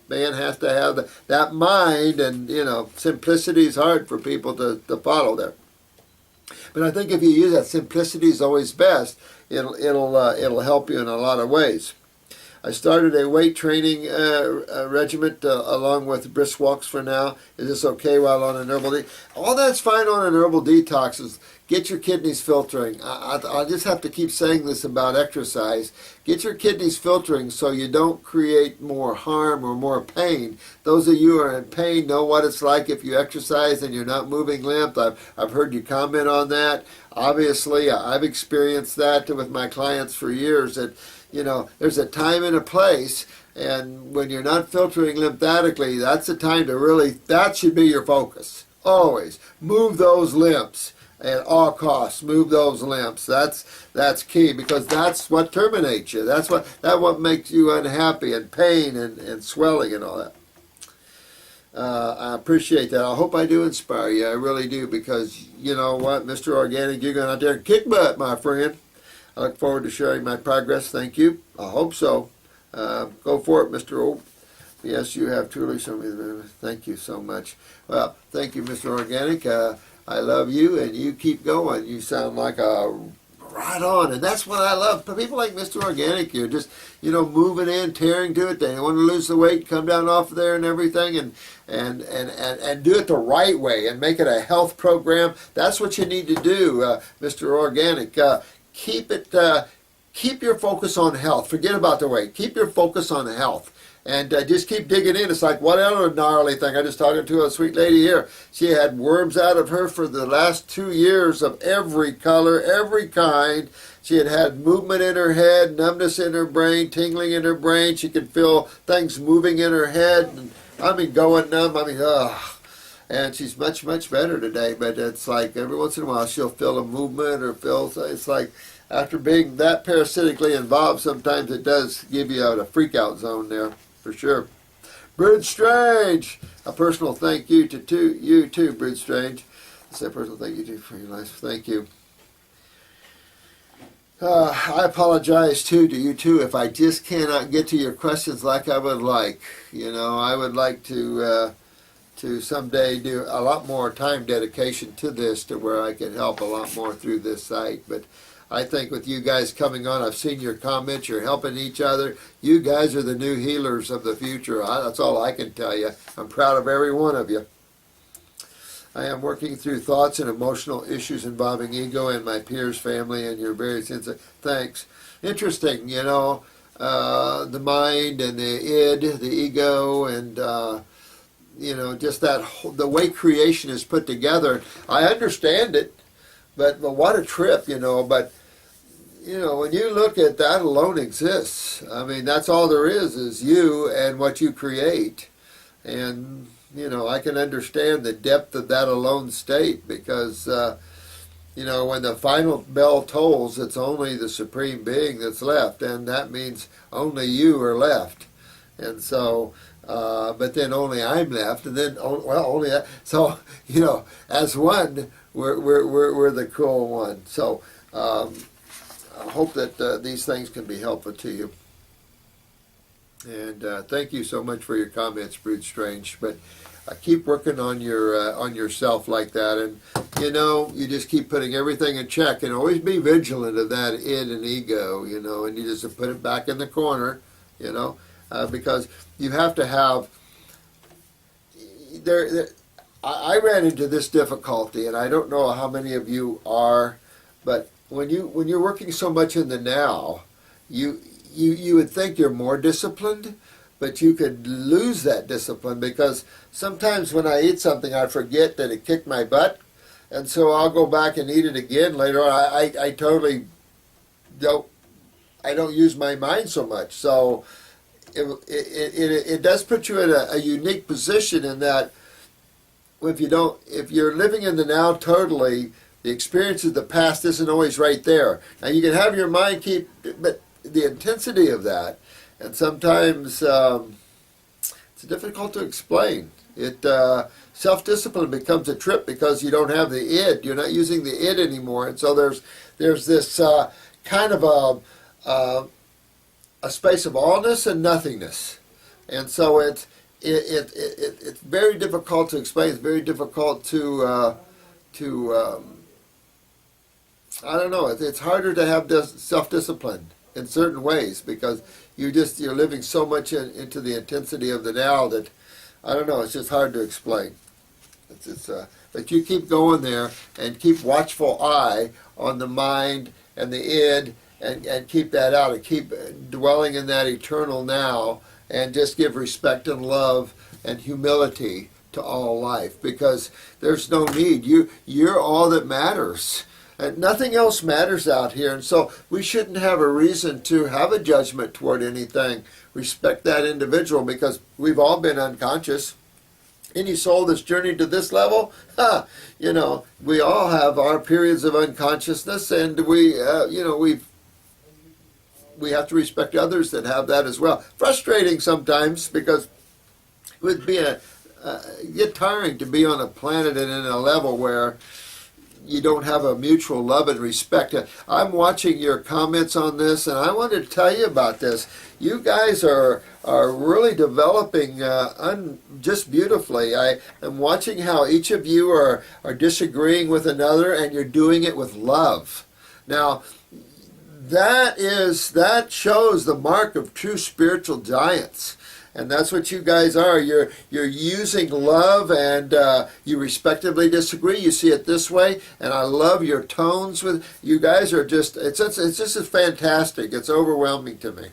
man has to have that mind, and simplicity is hard for people to follow there. But I think if you use that, simplicity is always best. It'll help you in a lot of ways. I started a weight training regiment along with brisk walks for now. Is this okay while on an herbal detox? All that's fine on an herbal detox is get your kidneys filtering. I just have to keep saying this about exercise. Get your kidneys filtering so you don't create more harm or more pain. Those of you who are in pain know what it's like if you exercise and you're not moving lymph. I've heard you comment on that. Obviously, I've experienced that with my clients for years, that there's a time and a place, and when you're not filtering lymphatically, that's the time to really, that should be your focus. Always move those lymphs at all costs. Move those lymphs. That's key, because that's what terminates you. That's what makes you unhappy and pain and swelling and all that. I appreciate that. I hope I do inspire you. I really do, because you know what, Mr. Organic, you're going out there and kick butt, my friend. I look forward to sharing my progress. Thank you. I hope so. Go for it, Mr. O. Yes, you have truly something. Thank you so much. Well, thank you, Mr. Organic. I love you, and you keep going. You sound like a right on, and that's what I love. People like Mr. Organic, you're just, moving in, tearing to it. They want to lose the weight, come down off of there and everything, and do it the right way and make it a health program. That's what you need to do, Mr. Organic. Keep your focus on health. Forget about the weight. Keep your focus on health. And just keep digging in. It's like, what other gnarly thing? I just talking to a sweet lady here. She had worms out of her for the last 2 years of every color, every kind. She had movement in her head, numbness in her brain, tingling in her brain. She could feel things moving in her head. And, going numb. Ugh. And she's much, much better today. But it's like every once in a while she'll feel a movement or it's like, after being that parasitically involved, sometimes it does give you a freak-out zone there, for sure. Bridge Strange, a personal thank you to you too, Bridge Strange. I say a personal thank you to for your life. Thank you. I apologize to you too if I just cannot get to your questions like I would like. I would like to someday do a lot more time dedication to this, to where I can help a lot more through this site. But I think with you guys coming on, I've seen your comments, you're helping each other. You guys are the new healers of the future. That's all I can tell you. I'm proud of every one of you. I am working through thoughts and emotional issues involving ego and my peers, family, and your various insights. Thanks. Interesting, the mind and the id, the ego, and just the way creation is put together. I understand it, but what a trip, but when you look at that, alone exists. That's all there is you and what you create. And, I can understand the depth of that alone state, because, when the final bell tolls, it's only the Supreme Being that's left, and that means only you are left. And so, but then only I'm left, and then, only that. So, as one, we're the cool one. So, I hope that these things can be helpful to you. And thank you so much for your comments, Brood Strange. But keep working on yourself like that, and you just keep putting everything in check, and always be vigilant of that id and ego, and you just put it back in the corner, because you have to have. I ran into this difficulty, and I don't know how many of you are, but when you're working so much in the now, you would think you're more disciplined, but you could lose that discipline, because sometimes when I eat something, I forget that it kicked my butt, and so I'll go back and eat it again later on. I totally don't use my mind so much. So it does put you in a unique position, in that if you're living in the now totally, the experience of the past isn't always right there. Now you can have your mind but the intensity of that, and sometimes it's difficult to explain. Self-discipline becomes a trip, because you don't have the id. You're not using the id anymore, and so there's this kind of a space of allness and nothingness. And so it's very difficult to explain. It's very difficult to I don't know. It's harder to have self-discipline in certain ways because you're living so much into the intensity of the now that I don't know. It's just hard to explain. But you keep going there and keep watchful eye on the mind and the id and keep that out and keep dwelling in that eternal now and just give respect and love and humility to all life because there's no need. You're all that matters. And nothing else matters out here. And so we shouldn't have a reason to have a judgment toward anything. Respect that individual because we've all been unconscious. Any soul that's journeyed to this level, we all have our periods of unconsciousness, and we have to respect others that have that as well. Frustrating sometimes because it would be get tiring to be on a planet and in a level where you don't have a mutual love and respect. I'm watching your comments on this, and I wanted to tell you about this. You guys are really developing just beautifully. I am watching how each of you are disagreeing with another, and you're doing it with love. Now, that shows the mark of true spiritual giants. And that's what you guys are. You're using love, and you respectively disagree. You see it this way, and I love your tones with you guys. Are just it's just fantastic. It's overwhelming to me.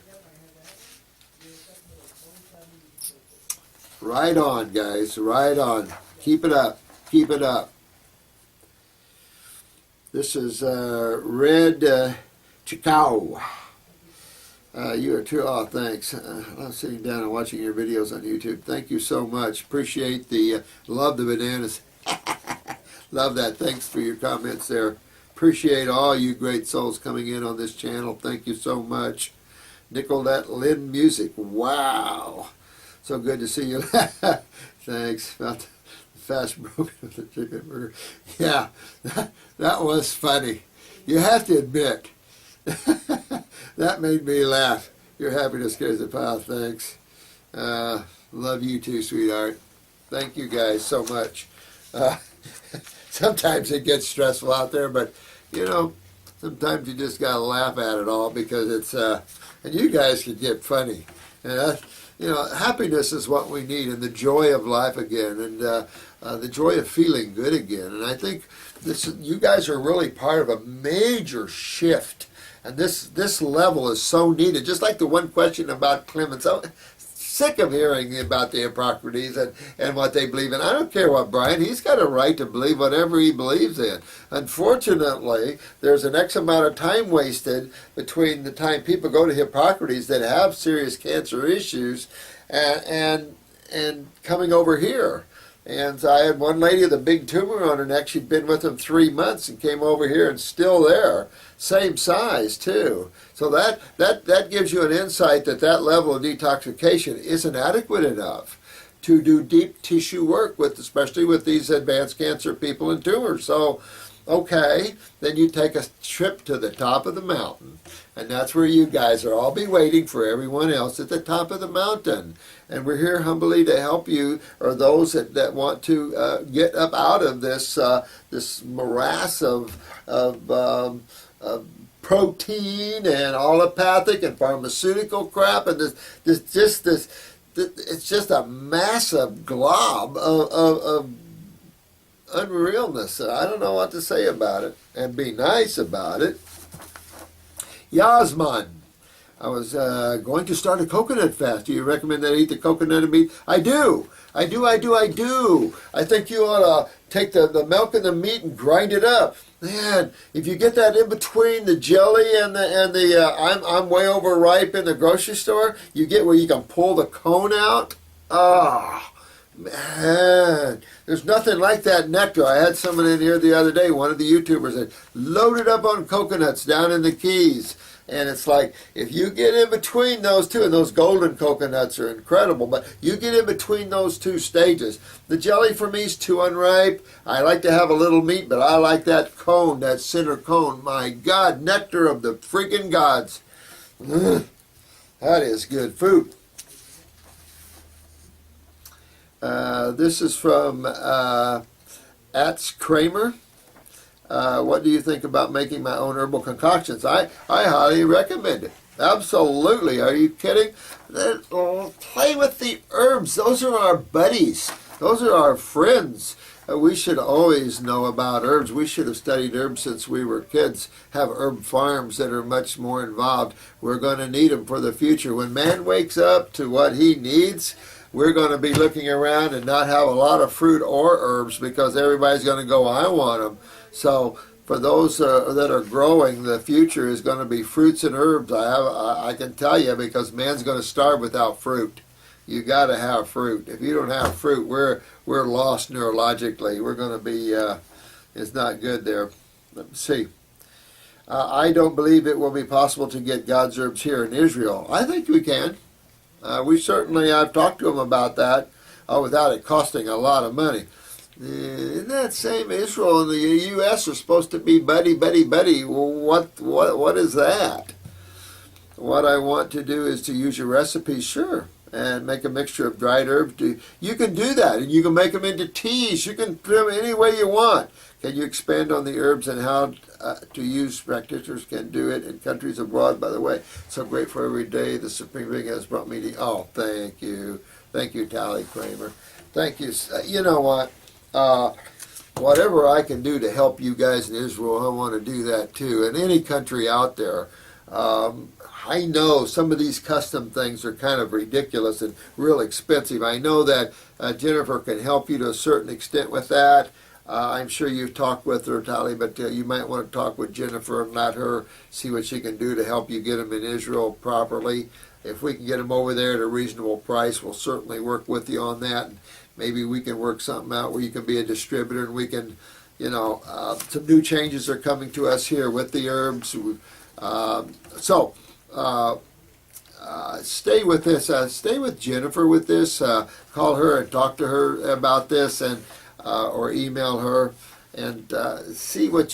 Right on, guys. Right on. Keep it up. Keep it up. This is Red Chicao. You are too. Oh, thanks. I'm sitting down and watching your videos on YouTube. Thank you so much. Appreciate the love the bananas. Love that. Thanks for your comments there. Appreciate all you great souls coming in on this channel. Thank you so much. Nicolette Lynn Music. Wow. So good to see you. Thanks. About the fast broken with the chicken burger. Yeah, that was funny. You have to admit. That made me laugh. Your happiness scares the pile. Thanks. Love you too, sweetheart. Thank you guys so much. Sometimes it gets stressful out there, but sometimes you just gotta laugh at it all because it's and you guys can get funny. And happiness is what we need, and the joy of life again, and the joy of feeling good again. And I think you guys are really part of a major shift. And this level is so needed. Just like the one question about Clemens. I'm sick of hearing about the Hippocrates and what they believe in. I don't care what Brian, he's got a right to believe whatever he believes in. Unfortunately, there's an X amount of time wasted between the time people go to Hippocrates that have serious cancer issues and coming over here. And I had one lady with a big tumor on her neck. She'd been with him 3 months and came over here and still there. Same size, too. So that gives you an insight that level of detoxification isn't adequate enough to do deep tissue work, especially with these advanced cancer people and tumors. So, okay, then you take a trip to the top of the mountain. And that's where you guys are. I'll be waiting for everyone else at the top of the mountain. And we're here humbly to help you, or those that want to get up out of this this morass of protein and allopathic and pharmaceutical crap, and it's just a massive glob of unrealness. I don't know what to say about it, and be nice about it. Yasman, I was going to start a coconut fast. Do you recommend that I eat the coconut and meat? I do. I think you ought to take the milk and the meat and grind it up. Man, if you get that in between the jelly and the I'm way overripe in the grocery store, you get where you can pull the cone out. Ah, man, there's nothing like that nectar. I had someone in here the other day, one of the YouTubers, that loaded up on coconuts down in the Keys. And it's like, if you get in between those two, and those golden coconuts are incredible, but you get in between those two stages. The jelly for me is too unripe. I like to have a little meat, but I like that cone, that center cone. My God, nectar of the freaking gods. That is good food. This is from Ats Kramer. What do you think about making my own herbal concoctions? I highly recommend it. Absolutely. Are you kidding? Play with the herbs. Those are our buddies. Those are our friends. We should always know about herbs. We should have studied herbs since we were kids, have herb farms that are much more involved. We're going to need them for the future. When man wakes up to what he needs, we're going to be looking around and not have a lot of fruit or herbs because everybody's going to go, I want them. So for those that are growing, the future is going to be fruits and herbs. I can tell you, because man's going to starve without fruit. You got to have fruit. If you don't have fruit, we're lost neurologically. We're going to be, it's not good there. Let me see. I don't believe it will be possible to get God's herbs here in Israel. I think we can. I've talked to them about that without it costing a lot of money. Isn't that same Israel and the U.S. are supposed to be buddy, buddy, buddy? Well, what is that? What I want to do is to use your recipes, sure, and make a mixture of dried herbs. You can do that, and you can make them into teas. You can put them any way you want. Can you expand on the herbs and how to use? Practitioners can do it in countries abroad, by the way. So grateful every day the Supreme Being has brought me to. Oh, thank you. Thank you, Tally Kramer. Thank you. You know what? Whatever I can do to help you guys in Israel, I want to do that too. In any country out there, I know some of these custom things are kind of ridiculous and real expensive. I know that Jennifer can help you to a certain extent with that. I'm sure you've talked with her, Tali, but you might want to talk with Jennifer and let her see what she can do to help you get them in Israel properly. If we can get them over there at a reasonable price, we'll certainly work with you on that. Maybe we can work something out where you can be a distributor and we can, some new changes are coming to us here with the herbs. Stay with this. Stay with Jennifer with this. Call her and talk to her about this, and or email her and see what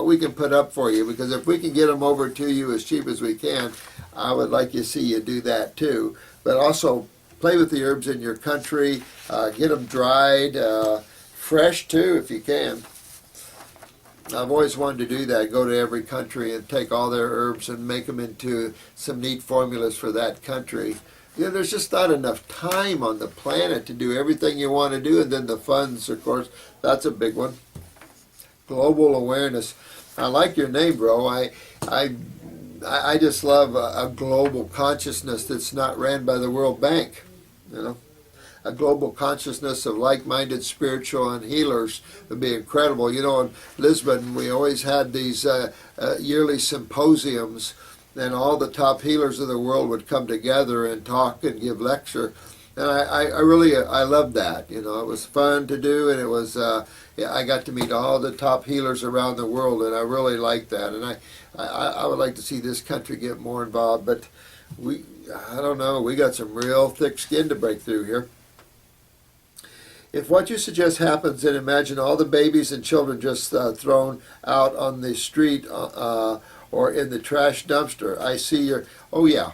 we can put up for you. Because if we can get them over to you as cheap as we can, I would like to see you do that too. But also play with the herbs in your country. Get them dried, fresh too, if you can. I've always wanted to do that, go to every country and take all their herbs and make them into some neat formulas for that country. There's just not enough time on the planet to do everything you want to do, and then the funds, of course, that's a big one. Global awareness. I like your name, bro. I just love a global consciousness that's not ran by the World Bank, A global consciousness of like-minded spiritual and healers would be incredible. In Lisbon, we always had these yearly symposiums, and all the top healers of the world would come together and talk and give lecture. And I loved that. It was fun to do, and it was I got to meet all the top healers around the world, and I really liked that. And I would like to see this country get more involved, but I don't know, we got some real thick skin to break through here. If what you suggest happens, then imagine all the babies and children just thrown out on the street or in the trash dumpster. I see your, oh yeah.